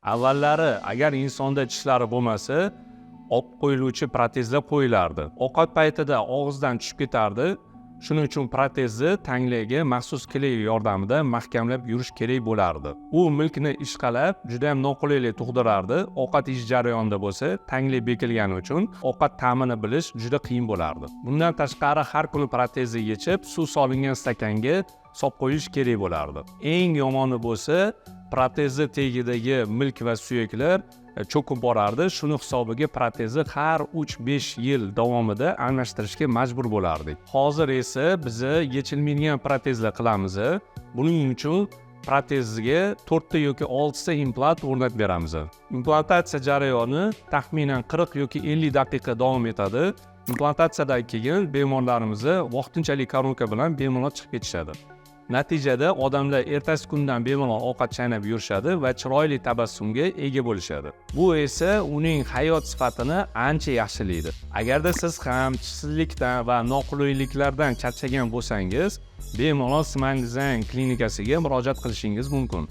Avvallari agar insonda tishlari bo'lmasa, olib qo'yiluvchi protezlar qo'yilardi. Ovqat paytida og'izdan tushib ketardi. Shuning uchun protezni tanglayga maxsus kley yordamida mahkamlab yurish kerak bo'lardi. U milkni ishqalab, juda ham noqulaylik tug'dirardi. Ovqat yeyish jarayonida bo'lsa, tanglay bekilgani uchun ovqat ta'mini bilish juda qiyin bo'lardi. Bundan tashqari har kuni protezni yechib, suv solingan stakanga solib qo'yish kerak bo'lardi. Eng yomoni bo'lsa, protezni tagidagi milk va suyaklar cho'kib borardi. Shuni hisobiga protezni har 3-5 yil davomida almashtirishga majbur bo'lardik. Hozir esa biz yechilmaydigan protezlar qilamiz. Buning uchun protezga 4 ta yoki 6 ta implant o'rnatib beramiz. Implantatsiya jarayoni taxminan 40 yoki 50 daqiqa davom etadi. Implantatsiyadan keyin bemorlarimiz vaqtinchalik koronka bilan bemalol chiqib ketishadi. Natijada odamlar ertasi kundan bemalol ovqat chaynab yurishadi va chiroyli tabassumga ega bo'lishadi. Bu esa uning hayot sifatini ancha yaxshilaydi. Agarda siz ham tishsizlikdan va noqulayliklardan charchagan bo'lsangiz, bemalol Smile Design klinikasiga murojaat qilishingiz mumkin.